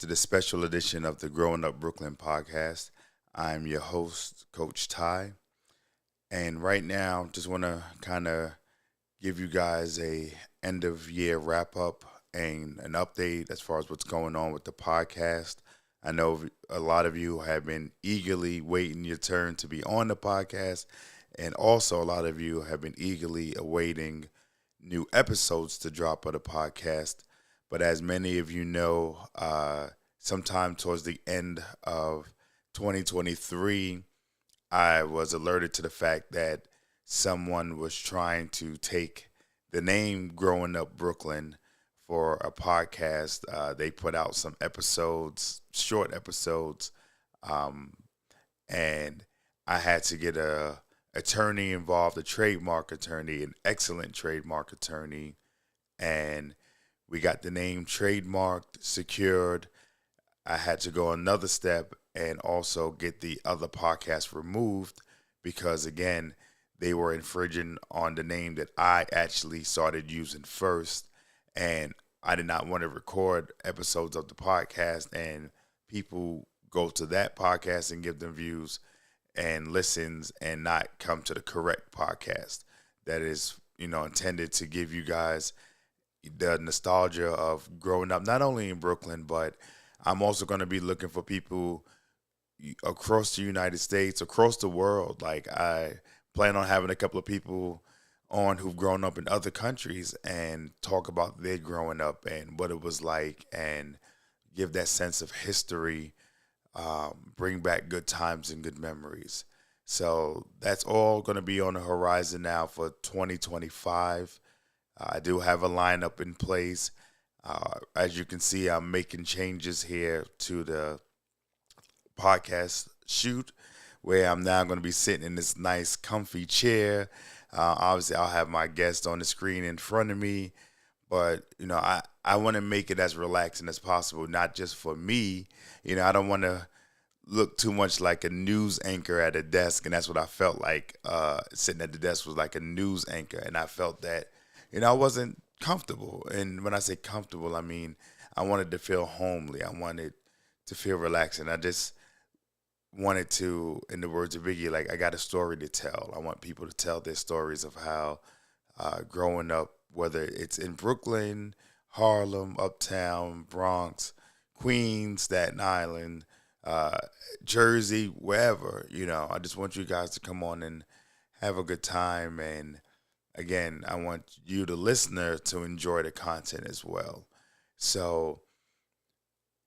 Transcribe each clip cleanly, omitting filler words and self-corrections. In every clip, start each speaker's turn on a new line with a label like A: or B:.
A: to the special edition of the Growing Up Brooklyn podcast. I'm your host, Coach Ty, and right now, just want to kind of give you guys a end of year wrap up and an update as far as what's going on with the podcast. I know a lot of you have been eagerly waiting your turn to be on the podcast, and also a lot of you have been eagerly awaiting new episodes to drop of the podcast. But as many of you know, sometime towards the end of 2023, I was alerted to the fact that someone was trying to take the name Growing Up Brooklyn for a podcast. They put out some episodes, short episodes, and I had to get a attorney involved, a trademark attorney, an excellent trademark attorney, and we got the name trademarked, secured. I had to go another step and also get the other podcast removed because, again, they were infringing on the name that I actually started using first. And I did not want to record episodes of the podcast and people go to that podcast and give them views and listens and not come to the correct podcast that is, intended to give you guys the nostalgia of growing up, not only in Brooklyn, but I'm also going to be looking for people across the United States, across the world. Like, I plan on having a couple of people on who've grown up in other countries and talk about their growing up and what it was like and give that sense of history, bring back good times and good memories. So that's all going to be on the horizon now for 2025. I do have a lineup in place. As you can see, I'm making changes here to the podcast shoot where I'm now going to be sitting in this nice, comfy chair. Obviously, I'll have my guest on the screen in front of me. But, I want to make it as relaxing as possible, not just for me. I don't want to look too much like a news anchor at a desk. And that's what I felt like sitting at the desk was like a news anchor. And I felt that I wasn't comfortable. And when I say comfortable, I mean, I wanted to feel homely. I wanted to feel relaxing. I just wanted to, in the words of Biggie, like, I got a story to tell. I want people to tell their stories of how growing up, whether it's in Brooklyn, Harlem, Uptown, Bronx, Queens, Staten Island, Jersey, wherever, I just want you guys to come on and have a good time. And again, I want you, the listener, to enjoy the content as well. So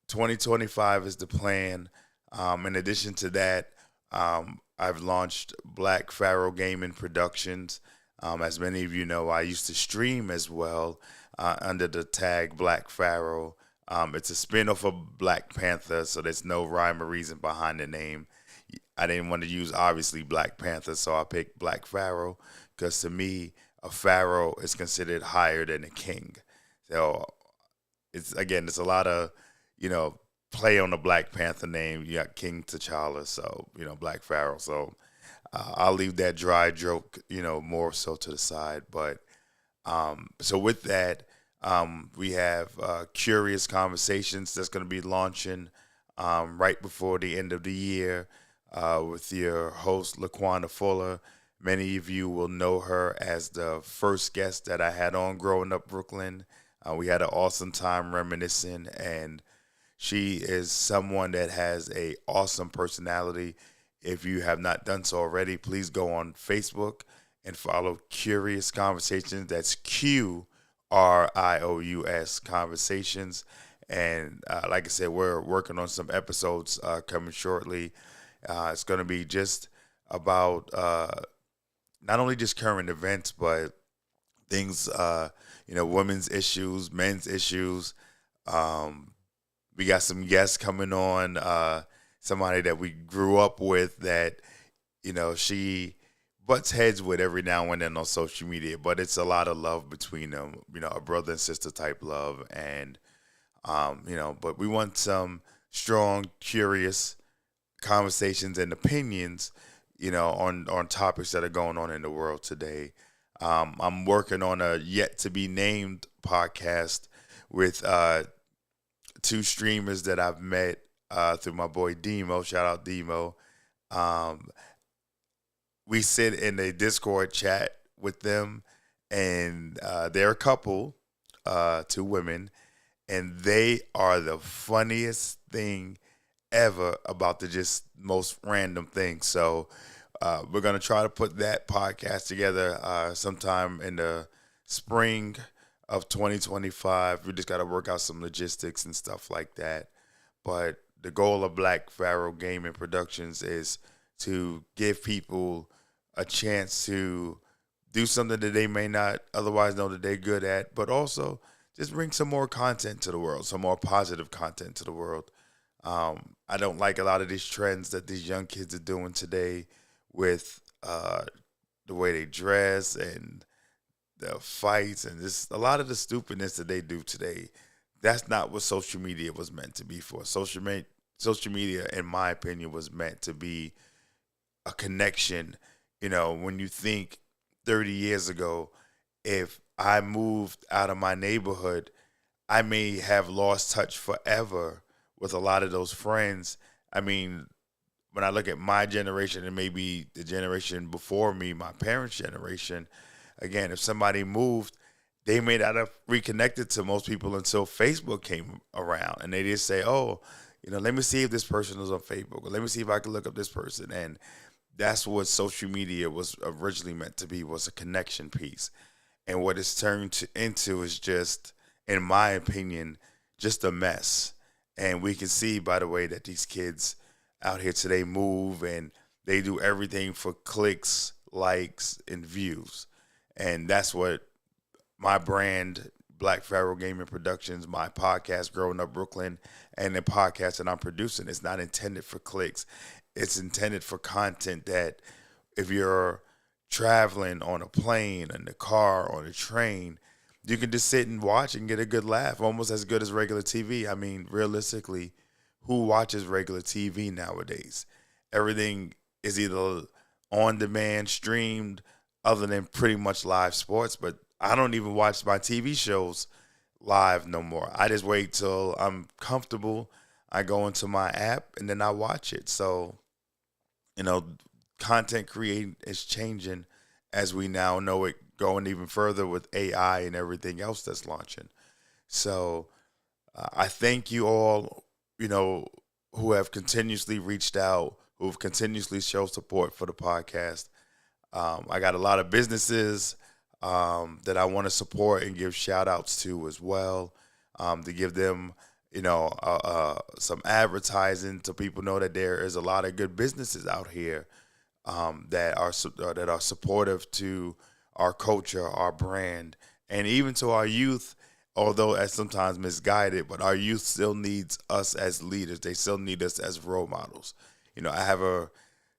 A: 2025 is the plan. In addition to that, I've launched BlackPharoah Gaming Productions. As many of you know, I used to stream as well under the tag BlackPharoah. It's a spin-off of Black Panther, so there's no rhyme or reason behind the name. I didn't want to use, obviously, Black Panther, so I picked BlackPharoah because, to me, a pharaoh is considered higher than a king. So it's a lot of, play on the Black Panther name. You got King T'Challa, so, BlackPharoah. So I'll leave that dry joke, more so to the side. But so with that, we have Curious Conversations that's going to be launching right before the end of the year with your host, Laquana Fuller. Many of you will know her as the first guest that I had on Growing Up Brooklyn. We had an awesome time reminiscing, and she is someone that has a awesome personality. If you have not done so already, please go on Facebook and follow Curious Conversations. That's QRIOUS Conversations. And like I said, we're working on some episodes coming shortly. It's going to be just about not only just current events, but things, women's issues, men's issues. We got some guests coming on, somebody that we grew up with that, she butts heads with every now and then on social media, but it's a lot of love between them, a brother and sister type love. And, but we want some strong, curious conversations and opinions, on topics that are going on in the world today. I'm working on a yet to be named podcast with two streamers that I've met through my boy Demo. Shout out Demo. Um, we sit in a Discord chat with them, and they're a couple, two women, and they are the funniest thing ever about the just most random thing. So we're gonna try to put that podcast together sometime in the spring of 2025. We just got to work out some logistics and stuff like that. But the goal of BlackPharoah Gaming Productions is to give people a chance to do something that they may not otherwise know that they're good at, but also just bring some more content to the world, some more positive content to the world. I don't like a lot of these trends that these young kids are doing today with the way they dress and the fights and just a lot of the stupidness that they do today. That's not what social media was meant to be for. Social media, in my opinion, was meant to be a connection. You know, when you think 30 years ago, if I moved out of my neighborhood, I may have lost touch forever with a lot of those friends. I mean, when I look at my generation and maybe the generation before me, my parents' generation, again, if somebody moved, they may not have reconnected to most people until Facebook came around. And they just say, oh, let me see if this person is on Facebook, or let me see if I can look up this person. And that's what social media was originally meant to be, was a connection piece. And what it's turned into is just, in my opinion, just a mess. And we can see by the way that these kids out here today move, and they do everything for clicks, likes, and views. And that's what my brand, BlackPharoah Gaming Productions, my podcast, Growing Up Brooklyn, and the podcast that I'm producing, is not intended for clicks. It's intended for content that if you're traveling on a plane, in the car, on a train, you can just sit and watch and get a good laugh, almost as good as regular TV. I mean, realistically, who watches regular TV nowadays? Everything is either on demand, streamed, other than pretty much live sports. But I don't even watch my TV shows live no more. I just wait till I'm comfortable. I go into my app and then I watch it. So, content creating is changing as we now know it, going even further with AI and everything else that's launching. So I thank you all, who have continuously reached out, who've continuously shown support for the podcast. I got a lot of businesses that I want to support and give shout outs to as well, to give them, some advertising so people know that there is a lot of good businesses out here that are supportive to our culture, our brand, and even to our youth. Although as sometimes misguided, but our youth still needs us as leaders. They still need us as role models. I have a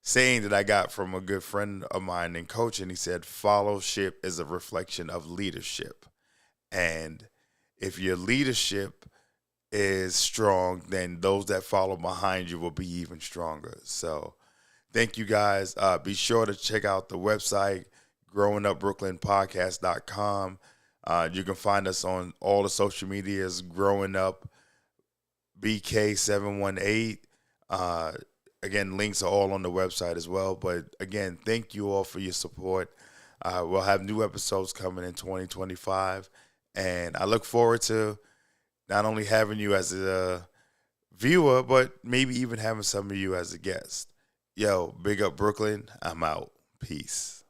A: saying that I got from a good friend of mine in coaching. He said, "Followship is a reflection of leadership," and if your leadership is strong, then those that follow behind you will be even stronger. So thank you guys. Be sure to check out the website, growingupbrooklynpodcast.com. You can find us on all the social medias, Growing Up BK718. Again, links are all on the website as well. But again, thank you all for your support. We'll have new episodes coming in 2025. And I look forward to not only having you as a viewer, but maybe even having some of you as a guest. Yo, big up Brooklyn. I'm out. Peace.